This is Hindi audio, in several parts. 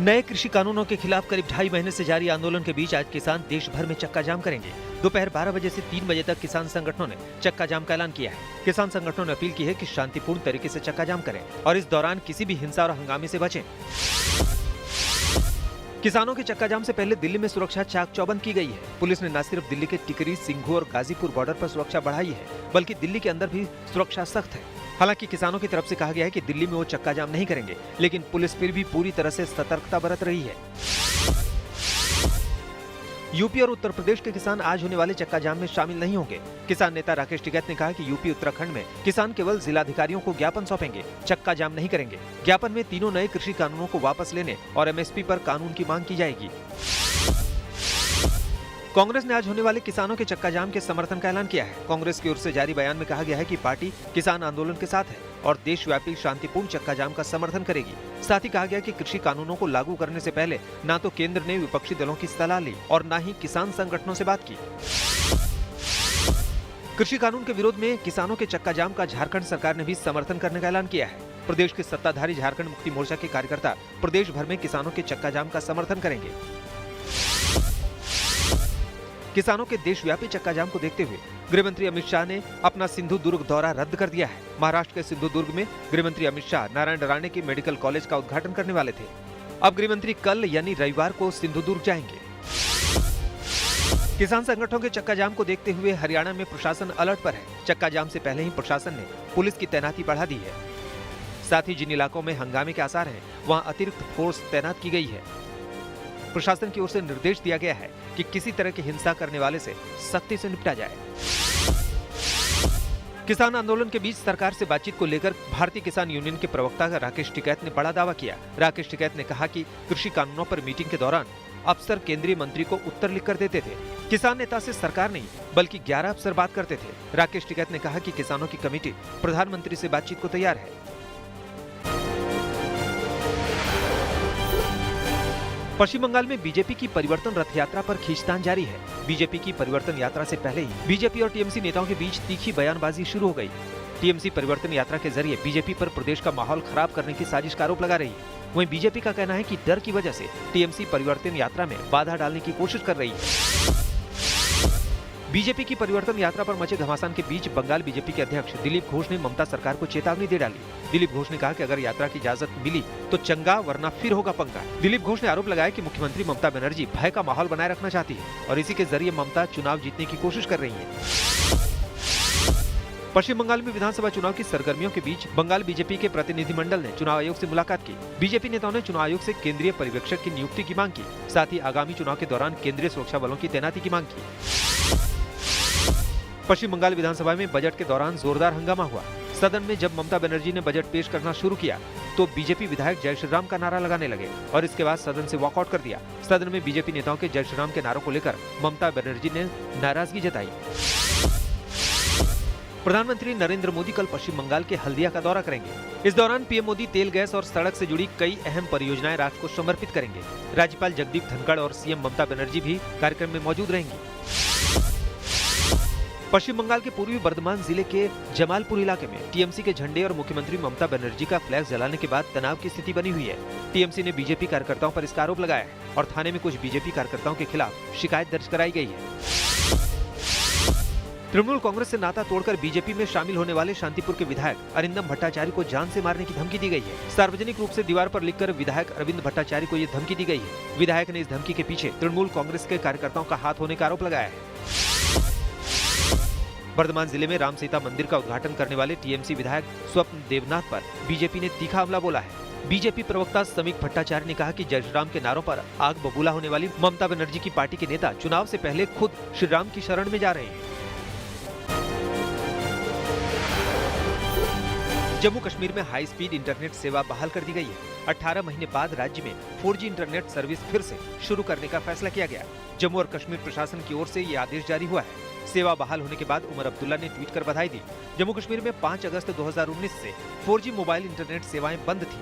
नए कृषि कानूनों के खिलाफ करीब 2.5 महीने से जारी आंदोलन के बीच आज किसान देश भर में चक्का जाम करेंगे। दोपहर 12 बजे से 3 बजे तक किसान संगठनों ने चक्का जाम का ऐलान किया है। किसान संगठनों ने अपील की है कि शांतिपूर्ण तरीके से चक्का जाम करें और इस दौरान किसी भी हिंसा और हंगामे से बचें। किसानों के चक्का जाम से पहले दिल्ली में सुरक्षा चाक चौबंद की गई है। पुलिस ने न सिर्फ दिल्ली के टिकरी, सिंघू और गाजीपुर बॉर्डर पर सुरक्षा बढ़ाई है, बल्कि दिल्ली के अंदर भी सुरक्षा सख्त है। हालांकि किसानों की तरफ से कहा गया है कि दिल्ली में वो चक्का जाम नहीं करेंगे, लेकिन पुलिस फिर भी पूरी तरह से सतर्कता बरत रही है। यूपी और उत्तर प्रदेश के किसान आज होने वाले चक्का जाम में शामिल नहीं होंगे। किसान नेता राकेश टिकैत ने कहा कि यूपी उत्तराखंड में किसान केवल जिलाधिकारियों को ज्ञापन सौंपेंगे, चक्का जाम नहीं करेंगे। ज्ञापन में तीनों नए कृषि कानूनों को वापस लेने और एमएसपी पर कानून की मांग की जाएगी। कांग्रेस ने आज होने वाले किसानों के चक्का जाम के समर्थन का ऐलान किया है। कांग्रेस की ओर से जारी बयान में कहा गया है कि पार्टी किसान आंदोलन के साथ है और देशव्यापी शांतिपूर्ण चक्का जाम का समर्थन करेगी। साथ ही कहा गया कि कृषि कानूनों को लागू करने से पहले न तो केंद्र ने विपक्षी दलों की सलाह ली और न ही किसान संगठनों से बात की। कृषि कानून के विरोध में किसानों के चक्का जाम का झारखंड सरकार ने भी समर्थन करने का ऐलान किया है। प्रदेश के सत्ताधारी झारखंड मुक्ति मोर्चा के कार्यकर्ता प्रदेश भर में किसानों के चक्का जाम का समर्थन करेंगे। किसानों के देशव्यापी चक्का जाम को देखते हुए गृहमंत्री अमित शाह ने अपना सिंधु दुर्ग दौरा रद्द कर दिया है। महाराष्ट्र के सिंधु दुर्ग में गृहमंत्री अमित शाह नारायण राणे के मेडिकल कॉलेज का उद्घाटन करने वाले थे। अब गृहमंत्री कल यानी रविवार को सिंधु दुर्ग जाएंगे। किसान संगठनों के चक्का जाम को देखते हुए हरियाणा में प्रशासन अलर्ट पर है। चक्का जाम से पहले ही प्रशासन ने पुलिस की तैनाती बढ़ा दी है। साथ ही जिन इलाकों में हंगामे के आसार हैं, वहां अतिरिक्त फोर्स तैनात की गई है। प्रशासन की ओर से निर्देश दिया गया है कि किसी तरह की हिंसा करने वाले से सख्ती से निपटा जाए। किसान आंदोलन के बीच सरकार से बातचीत को लेकर भारतीय किसान यूनियन के प्रवक्ता राकेश टिकैत ने बड़ा दावा किया। राकेश टिकैत ने कहा कि कृषि कानूनों पर मीटिंग के दौरान अफसर केंद्रीय मंत्री को उत्तर लिखकर देते थे। किसान नेता से सरकार नहीं बल्कि 11 अफसर बात करते थे। राकेश टिकैत ने कहा कि किसानों की कमेटी प्रधानमंत्री से बातचीत को तैयार है। पश्चिम बंगाल में बीजेपी की परिवर्तन रथ यात्रा पर खींचतान जारी है। बीजेपी की परिवर्तन यात्रा से पहले ही बीजेपी और टीएमसी नेताओं के बीच तीखी बयानबाजी शुरू हो गई। टीएमसी परिवर्तन यात्रा के जरिए बीजेपी पर प्रदेश का माहौल खराब करने की साजिश का आरोप लगा रही है। वहीं बीजेपी का कहना है कि डर की वजह से टीएमसी परिवर्तन यात्रा में बाधा डालने की कोशिश कर रही है। बीजेपी की परिवर्तन यात्रा पर मचे घमासान के बीच बंगाल बीजेपी के अध्यक्ष दिलीप घोष ने ममता सरकार को चेतावनी दे डाली। दिलीप घोष ने कहा कि अगर यात्रा की इजाजत मिली तो चंगा, वरना फिर होगा पंगा। दिलीप घोष ने आरोप लगाया कि मुख्यमंत्री ममता बनर्जी भय का माहौल बनाए रखना चाहती है और इसी के जरिए ममता चुनाव जीतने की कोशिश कर रही है। पश्चिम बंगाल में विधानसभा चुनाव की सरगर्मियों के बीच बंगाल बीजेपी के प्रतिनिधिमंडल ने चुनाव आयोग से मुलाकात की। बीजेपी नेताओं ने चुनाव आयोग से केंद्रीय पर्यवेक्षक की नियुक्ति की मांग की। साथ ही आगामी चुनाव के दौरान केंद्रीय सुरक्षा बलों की तैनाती की मांग की। पश्चिम बंगाल विधानसभा में बजट के दौरान जोरदार हंगामा हुआ। सदन में जब ममता बनर्जी ने बजट पेश करना शुरू किया तो बीजेपी विधायक जय श्री राम का नारा लगाने लगे और इसके बाद सदन से वॉकआउट कर दिया। सदन में बीजेपी नेताओं के जय श्री राम के नारों को लेकर ममता बनर्जी ने नाराजगी जताई। प्रधानमंत्री नरेंद्र मोदी कल पश्चिम बंगाल के हल्दिया का दौरा करेंगे। इस दौरान पीएम मोदी तेल, गैस और सड़क से जुड़ी कई अहम परियोजनाएं राष्ट्र को समर्पित करेंगे। राज्यपाल जगदीप धनखड़ और सीएम ममता बनर्जी भी कार्यक्रम में मौजूद रहेंगी। पश्चिम बंगाल के पूर्वी बर्धमान जिले के जमालपुर इलाके में टीएमसी के झंडे और मुख्यमंत्री ममता बनर्जी का फ्लैग जलाने के बाद तनाव की स्थिति बनी हुई है। टीएमसी ने बीजेपी कार्यकर्ताओं पर इसका आरोप लगाया है और थाने में कुछ बीजेपी कार्यकर्ताओं के खिलाफ शिकायत दर्ज कराई गई है। तृणमूल कांग्रेस से नाता तोड़कर बीजेपी में शामिल होने वाले शांतिपुर के विधायक अरिंदम भट्टाचार्य को जान से मारने की धमकी दी गई है। सार्वजनिक रूप से दीवार पर लिखकर विधायक अरविंद भट्टाचार्य को ये धमकी दी गई है। विधायक ने इस धमकी के पीछे तृणमूल कांग्रेस के कार्यकर्ताओं का हाथ होने का आरोप लगाया है। वर्धमान जिले में राम सीता मंदिर का उद्घाटन करने वाले टीएमसी विधायक स्वप्न देवनाथ पर बीजेपी ने तीखा हमला बोला है। बीजेपी प्रवक्ता समीक भट्टाचार्य ने कहा कि जय श्री राम के नारों पर आग बबूला होने वाली ममता बनर्जी की पार्टी के नेता चुनाव से पहले खुद श्री राम की शरण में जा रहे हैं। जम्मू कश्मीर में हाई स्पीड इंटरनेट सेवा बहाल कर दी गई है। 18 महीने बाद राज्य में 4G इंटरनेट सर्विस फिर से शुरू करने का फैसला किया गया। जम्मू और कश्मीर प्रशासन की ओर से ये आदेश जारी हुआ है। सेवा बहाल होने के बाद उमर अब्दुल्ला ने ट्वीट कर बधाई दी। जम्मू कश्मीर में 5 अगस्त 2019 से 4G मोबाइल इंटरनेट सेवाएं बंद थी।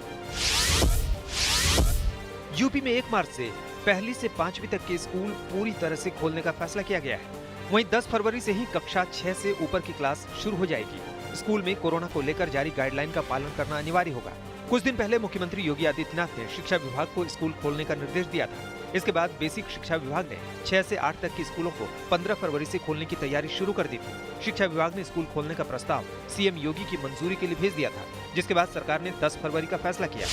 यूपी में 1 मार्च से 1 से 5वीं तक के स्कूल पूरी तरह से खोलने का फैसला किया गया है। वहीं 10 फरवरी से ही कक्षा 6 से ऊपर की क्लास शुरू हो जाएगी। स्कूल में कोरोना को लेकर जारी गाइडलाइन का पालन करना अनिवार्य होगा। कुछ दिन पहले मुख्यमंत्री योगी आदित्यनाथ ने शिक्षा विभाग को स्कूल खोलने का निर्देश दिया था। इसके बाद बेसिक शिक्षा विभाग ने 6 से 8 तक के स्कूलों को 15 फरवरी से खोलने की तैयारी शुरू कर दी थी। शिक्षा विभाग ने स्कूल खोलने का प्रस्ताव सीएम योगी की मंजूरी के लिए भेज दिया था, जिसके बाद सरकार ने 10 फरवरी का फैसला किया।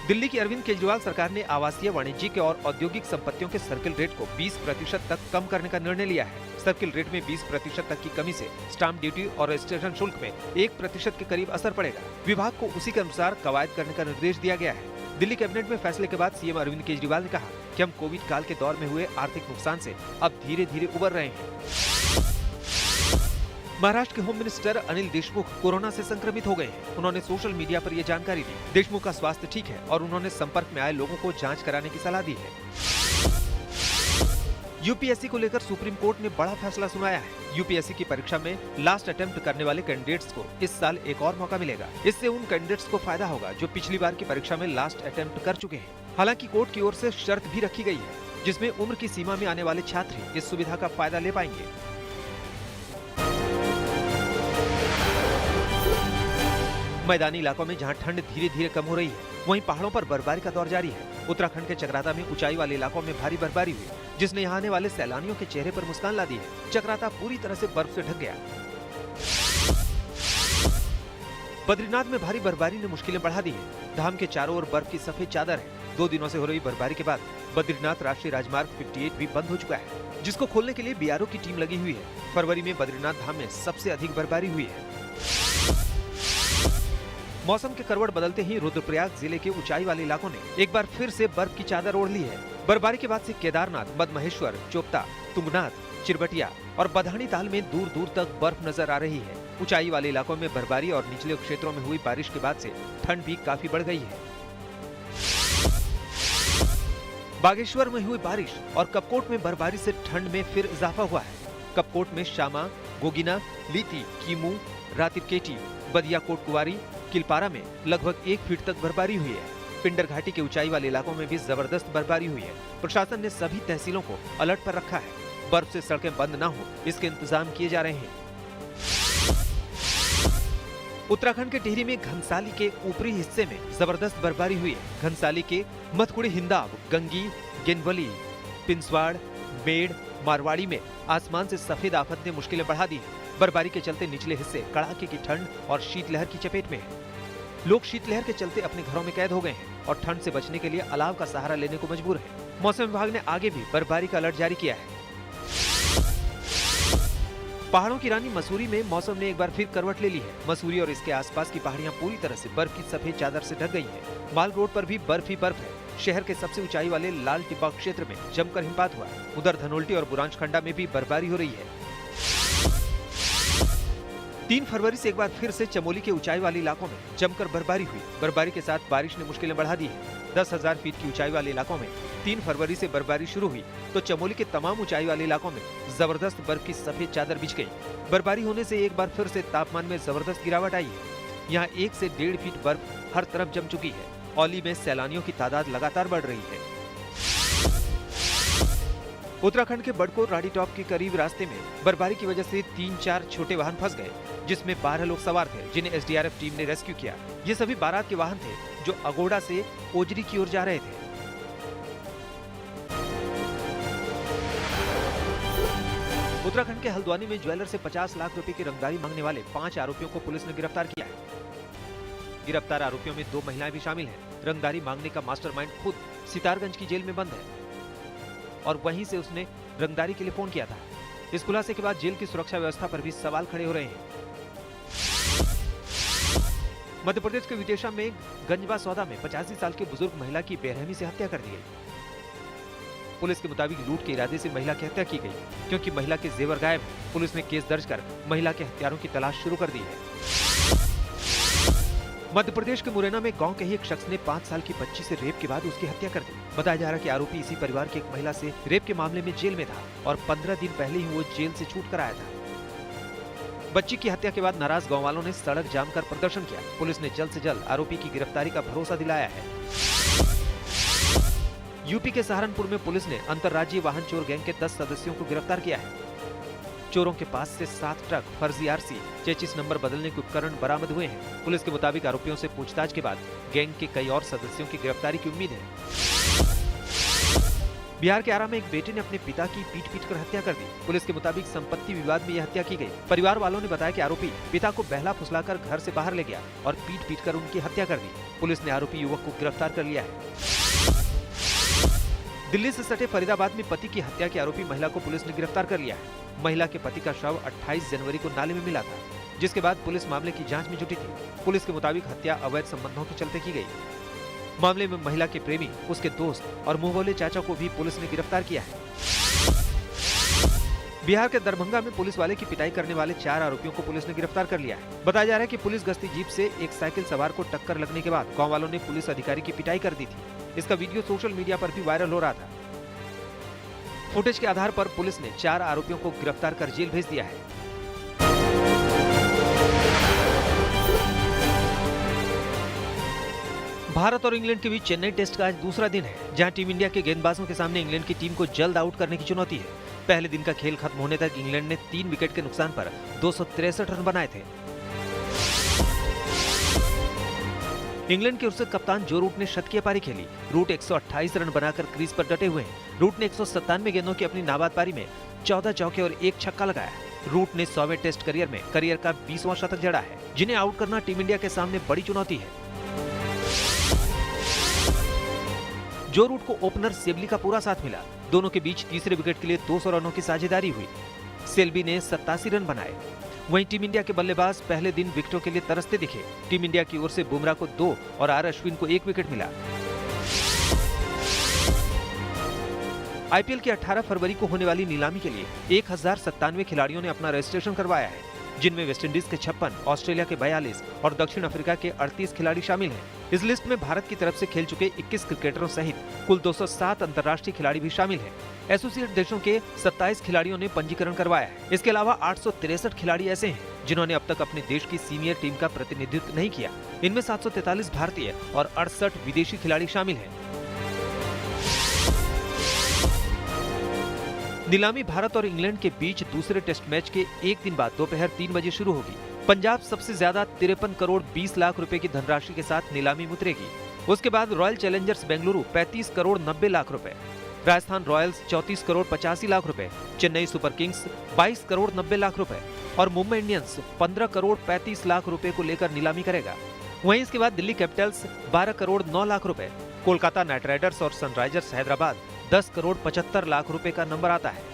दिल्ली की अरविंद केजरीवाल सरकार ने आवासीय, वाणिज्यिक और औद्योगिक संपत्तियों के सर्किल रेट को 20% तक कम करने का निर्णय लिया है। सर्किल रेट में 20% तक की कमी से स्टाम्प ड्यूटी और रजिस्ट्रेशन शुल्क में 1% के करीब असर पड़ेगा। विभाग को उसी के अनुसार कवायद करने का निर्देश दिया गया है। दिल्ली कैबिनेट में फैसले के बाद सीएम अरविंद केजरीवाल ने कहा कि हम कोविड काल के दौर में हुए आर्थिक नुकसान से अब धीरे-धीरे उबर रहे हैं। महाराष्ट्र के home minister Anil Deshmukh corona से संक्रमित हो गए हैं। उन्होंने सोशल मीडिया पर यह जानकारी दी। देशमुख का स्वास्थ्य ठीक है और उन्होंने संपर्क में आए लोगों को जांच कराने की सलाह दी है। यूपीएससी को लेकर सुप्रीम कोर्ट ने बड़ा फैसला सुनाया है। यूपीएससी की परीक्षा में लास्ट अटेम्प्ट करने वाले कैंडिडेट्स को इस साल एक और मौका मिलेगा। इससे उन कैंडिडेट्स को फायदा होगा जो पिछली बार की परीक्षा में लास्ट अटेम्प्ट कर चुके हैं। हालांकि कोर्ट की ओर से शर्त भी रखी गई है, जिसमें उम्र की सीमा में आने वाले छात्र इस सुविधा का फायदा ले पाएंगे। मैदानी इलाकों में जहां ठंड धीरे-धीरे कम हो रही है, वहीं पहाड़ों पर बर्फबारी का दौर जारी है। उत्तराखंड के चकराता में ऊंचाई वाले इलाकों में भारी बर्फबारी हुई, जिसने यहां आने वाले सैलानियों के चेहरे पर मुस्कान ला दी है। चकराता पूरी तरह से बर्फ से ढक गया। बद्रीनाथ में भारी बर्फबारी ने मुश्किलें बढ़ा दी है। धाम के चारों ओर बर्फ की सफेद चादर है। 2 दिनों से हो रही बर्फबारी के बाद बद्रीनाथ राष्ट्रीय राजमार्ग 58 भी बंद हो चुका है, जिसको खोलने के लिए बीआरओ की टीम लगी हुई है। फरवरी में बद्रीनाथ धाम में सबसे अधिक बर्फबारी हुई है। मौसम के करवट बदलते ही रुद्रप्रयाग जिले के ऊंचाई वाले इलाकों ने एक बार फिर से बर्फ की चादर ओढ़ ली है। बर्फबारी के बाद से केदारनाथ, मदमहेश्वर, चोपता, तुंगनाथ, चिरबटिया और बधानी ताल में दूर दूर तक बर्फ नजर आ रही है। ऊंचाई वाले इलाकों में बर्फबारी और निचले क्षेत्रों में हुई बारिश के बाद से ठंड भी काफी बढ़ गई है। बागेश्वर में हुई बारिश और कपकोट में बर्फबारी से ठंड में फिर इजाफा हुआ है। कपकोट में शामा, गोगिना, लीती, कीमू, रातिरकेटी, बदियाकोट कुवारी, किलपारा में लगभग 1 फीट तक बर्फबारी हुई है। पिंडर घाटी के ऊंचाई वाले इलाकों में भी जबरदस्त बर्फबारी हुई है। प्रशासन ने सभी तहसीलों को अलर्ट पर रखा है। बर्फ से सड़कें बंद न हो, इसके इंतजाम किए जा रहे हैं। उत्तराखंड के टिहरी में घनसाली के ऊपरी हिस्से में जबरदस्त बर्फबारी हुई है। घनसाली के मथकुड़ी, हिंदाव, गंगी, गेनवली, पिंसवाड़, मेड़, मारवाड़ी में आसमान से सफेद आफत ने मुश्किलें बढ़ा दी है। बर्फबारी के चलते निचले हिस्से कड़ाके की ठंड और शीतलहर की चपेट में हैं। लोग शीतलहर के चलते अपने घरों में कैद हो गए हैं और ठंड से बचने के लिए अलाव का सहारा लेने को मजबूर हैं। मौसम विभाग ने आगे भी बर्फबारी का अलर्ट जारी किया है। पहाड़ों की रानी मसूरी में मौसम ने एक बार फिर करवट ले ली है। मसूरी और इसके आसपास की पहाड़ियां पूरी तरह से बर्फ की सफेद चादर से ढक गई है। माल रोड पर भी बर्फ ही बर्फ है। शहर के सबसे ऊंचाई वाले लाल टिब्बा क्षेत्र में जमकर हिमपात हुआ। उधर धनोल्टी और बुरांशखंडा में भी बर्फबारी हो रही है। 3 फरवरी से एक बार फिर से चमोली के ऊंचाई वाले इलाकों में जमकर बर्फबारी हुई। बर्फबारी के साथ बारिश ने मुश्किलें बढ़ा दी है। 10,000 फीट की ऊंचाई वाले इलाकों में 3 फरवरी से बर्फबारी शुरू हुई तो चमोली के तमाम ऊंचाई वाले इलाकों में जबरदस्त बर्फ की सफेद चादर बिछ गई। बर्फबारी होने से एक बार फिर से तापमान में जबरदस्त गिरावट आई है। यहाँ 1 से 1.5 फीट बर्फ हर तरफ जम चुकी है। औली में सैलानियों की तादाद लगातार बढ़ रही है। उत्तराखंड के बड़कोट राडी टॉप के करीब रास्ते में बर्फबारी की वजह से 3-4 छोटे वाहन फंस गए, जिसमें 12 लोग सवार थे, जिन्हें एसडीआरएफ टीम ने रेस्क्यू किया। ये सभी बारात के वाहन थे जो अगोड़ा से ओजरी की ओर जा रहे थे। उत्तराखंड के हल्द्वानी में ज्वेलर से 50 लाख रुपए की रंगदारी मांगने वाले 5 आरोपियों को पुलिस ने गिरफ्तार किया है। गिरफ्तार आरोपियों में 2 महिलाएं भी शामिल हैं। रंगदारी मांगने का मास्टरमाइंड खुद सितारगंज की जेल में बंद है और वहीं से उसने रंगदारी के लिए फोन किया था। इस खुलासे के बाद जेल की सुरक्षा व्यवस्था पर भी सवाल खड़े हो रहे हैं। मध्य प्रदेश के विदिशा में गंजवा सौदा में 85 साल की बुजुर्ग महिला की बेरहमी से हत्या कर दी गई। पुलिस के मुताबिक लूट के इरादे से महिला की हत्या की गई, क्योंकि महिला के जेवर गायब। पुलिस ने केस दर्ज कर महिला के हत्यारों की तलाश शुरू कर दी है। मध्य प्रदेश के मुरैना में गांव के ही एक शख्स ने 5 साल की बच्ची से रेप के बाद उसकी हत्या कर दी। बताया जा रहा है कि आरोपी इसी परिवार की एक महिला से रेप के मामले में जेल में था और 15 दिन पहले ही वो जेल से छूट कर आया था। बच्ची की हत्या के बाद नाराज गांव वालों ने सड़क जाम कर प्रदर्शन किया। पुलिस ने जल्द से जल्द आरोपी की गिरफ्तारी का भरोसा दिलाया है। यूपी के सहारनपुर में पुलिस ने अंतर्राज्यीय वाहन चोर गैंग के 10 सदस्यों को गिरफ्तार किया है। चोरों के पास से 7 ट्रक, फर्जी आरसी, चेचिस नंबर बदलने के उपकरण बरामद हुए हैं। पुलिस के मुताबिक आरोपियों से पूछताछ के बाद गैंग के कई और सदस्यों की गिरफ्तारी की उम्मीद है। बिहार के आरा में एक बेटे ने अपने पिता की पीट कर हत्या कर दी। पुलिस के मुताबिक संपत्ति विवाद में यह हत्या की गई। परिवार वालों ने बताया कि आरोपी पिता को बहला फुसलाकर घर से बाहर ले गया और पीट कर उनकी हत्या कर दी। पुलिस ने आरोपी युवक को गिरफ्तार कर लिया है। दिल्ली से सटे फरीदाबाद में पति की हत्या के आरोपी महिला को पुलिस ने गिरफ्तार कर लिया है। महिला के पति का शव 28 जनवरी को नाले में मिला था, जिसके बाद पुलिस मामले की जांच में जुटी थी। पुलिस के मुताबिक हत्या अवैध संबंधों के चलते की गई। मामले में महिला के प्रेमी, उसके दोस्त और मुंहबोले चाचा को भी पुलिस ने गिरफ्तार किया है। बिहार के दरभंगा में पुलिस वाले की पिटाई करने वाले 4 आरोपियों को पुलिस ने गिरफ्तार कर लिया है। बताया जा रहा है कि पुलिस गश्ती जीप से एक साइकिल सवार को टक्कर लगने के बाद गांव वालों ने पुलिस अधिकारी की पिटाई कर दी थी। इसका वीडियो सोशल मीडिया पर भी वायरल हो रहा था। फुटेज के आधार पर पुलिस ने 4 आरोपियों को गिरफ्तार कर जेल भेज दिया है। भारत और इंग्लैंड के बीच चेन्नई टेस्ट का आज दूसरा दिन है, जहां टीम इंडिया के गेंदबाजों के सामने इंग्लैंड की टीम को जल्द आउट करने की चुनौती है। पहले दिन का खेल खत्म होने तक इंग्लैंड ने 3 विकेट के नुकसान पर 263 रन बनाए थे। इंग्लैंड की ओर से कप्तान जो रूट ने शतकीय पारी खेली। रूट 128 रन बनाकर क्रीज पर डटे हुए हैं। रूट ने 197 गेंदों की अपनी नाबाद पारी में 14 चौके और 1 छक्का लगाया। रूट ने 100वें टेस्ट करियर में करियर का 20वां शतक जड़ा है, जिन्हें आउट करना टीम इंडिया के सामने बड़ी चुनौती है। जो रूट को ओपनर सेल्बी का पूरा साथ मिला। दोनों के बीच तीसरे विकेट के लिए 200 रनों की साझेदारी हुई। सेल्बी ने 87 रन बनाए। वहीं टीम इंडिया के बल्लेबाज पहले दिन विकेटों के लिए तरसते दिखे। टीम इंडिया की ओर से बुमराह को 2 और आर अश्विन को 1 विकेट मिला। आईपीएल की 18 फरवरी को होने वाली नीलामी के लिए 1097 खिलाड़ियों ने अपना रजिस्ट्रेशन करवाया है, जिनमें वेस्टइंडीज के 56, ऑस्ट्रेलिया के 42 और दक्षिण अफ्रीका के 38 खिलाड़ी शामिल हैं। इस लिस्ट में भारत की तरफ से खेल चुके 21 क्रिकेटरों सहित कुल 207 अंतर्राष्ट्रीय खिलाड़ी भी शामिल हैं। एसोसिएट देशों के 27 खिलाड़ियों ने पंजीकरण करवाया है। इसके अलावा 863 खिलाड़ी ऐसे हैं जिन्होंने अब तक अपने देश की सीनियर टीम का प्रतिनिधित्व नहीं किया। इनमें 743 भारतीय और 68 विदेशी खिलाड़ी शामिल हैं। नीलामी भारत और इंग्लैंड के बीच दूसरे टेस्ट मैच के एक दिन बाद दोपहर 3 बजे शुरू होगी। पंजाब सबसे ज्यादा 53 करोड़ 20 लाख रुपए की धनराशि के साथ नीलामी में उतरेगी। उसके बाद रॉयल चैलेंजर्स बेंगलुरु 35 करोड़ 90 लाख रुपए, राजस्थान रॉयल्स 34 करोड़ 85 लाख रुपए, चेन्नई सुपर किंग्स 22 करोड़ 90 लाख रुपए और मुंबई इंडियंस 15 करोड़ 35 लाख रुपए को लेकर नीलामी करेगा। वहीं इसके बाद दिल्ली कैपिटल्स 12 करोड़ 9 लाख रुपए, कोलकाता नाइट राइडर्स और सनराइजर्स हैदराबाद 10 करोड़ 75 लाख रुपए का नंबर आता है।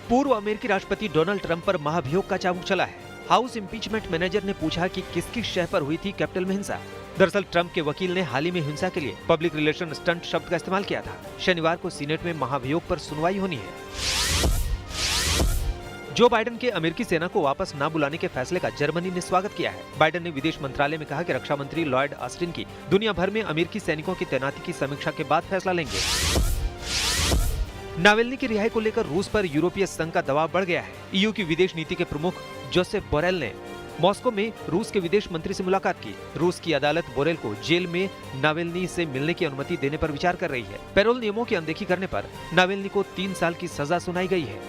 पूर्व अमेरिकी राष्ट्रपति डोनाल्ड ट्रंप पर महाभियोग का चाबुक चला है। हाउस इम्पीचमेंट मैनेजर ने पूछा कि किसकी शह पर हुई थी कैपिटल में हिंसा। दरअसल ट्रंप के वकील ने हाल ही में हिंसा के लिए पब्लिक रिलेशन स्टंट शब्द का इस्तेमाल किया था। शनिवार को सीनेट में महाभियोग पर सुनवाई होनी है। जो बाइडेन के अमेरिकी सेना को वापस न बुलाने के फैसले का जर्मनी ने स्वागत किया है। बाइडेन ने विदेश मंत्रालय में कहा कि रक्षा मंत्री लॉयड ऑस्टिन की दुनिया भर में अमेरिकी सैनिकों की तैनाती की समीक्षा के बाद फैसला लेंगे। नावेल्नी की रिहाई को लेकर रूस पर यूरोपीय संघ का दबाव बढ़ गया है। ईयू की विदेश नीति के प्रमुख जोसेफ बोरेल ने मॉस्को में रूस के विदेश मंत्री से मुलाकात की। रूस की अदालत बोरेल को जेल में नावेल्नी से मिलने की अनुमति देने पर विचार कर रही है। पैरोल नियमों की अनदेखी करने पर नावेल्नी को 3 साल की सजा सुनाई गई है।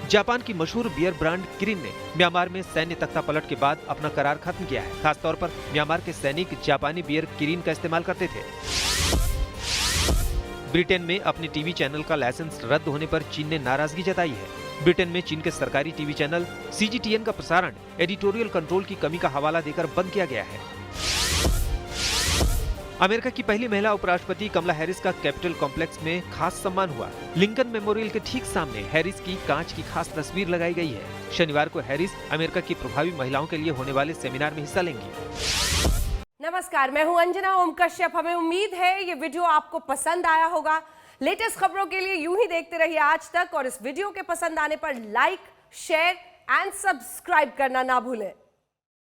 जापान की मशहूर बियर ब्रांड किरिन ने म्यांमार में सैन्य तख्तापलट के बाद अपना करार खत्म किया है। खासतौर पर म्यांमार के सैनिक जापानी बियर किरिन का इस्तेमाल करते थे। ब्रिटेन में अपने टीवी चैनल का लाइसेंस रद्द होने पर चीन ने नाराजगी जताई है। ब्रिटेन में चीन के सरकारी टीवी चैनल सीजीटीएन का प्रसारण एडिटोरियल कंट्रोल की कमी का हवाला देकर बंद किया गया है। अमेरिका की पहली महिला उपराष्ट्रपति कमला हैरिस का कैपिटल कॉम्प्लेक्स में खास सम्मान हुआ। लिंकन मेमोरियल के ठीक सामने हैरिस की कांच की खास तस्वीर लगाई गई है। शनिवार को हैरिस अमेरिका की प्रभावी महिलाओं के लिए होने वाले सेमिनार में हिस्सा लेंगी। नमस्कार, मैं हूं अंजना ओम कश्यप। हमें उम्मीद है ये वीडियो आपको पसंद आया होगा। लेटेस्ट खबरों के लिए यूं ही देखते रहिए आज तक और इस वीडियो के पसंद आने पर लाइक, शेयर एंड सब्सक्राइब करना ना भूलें।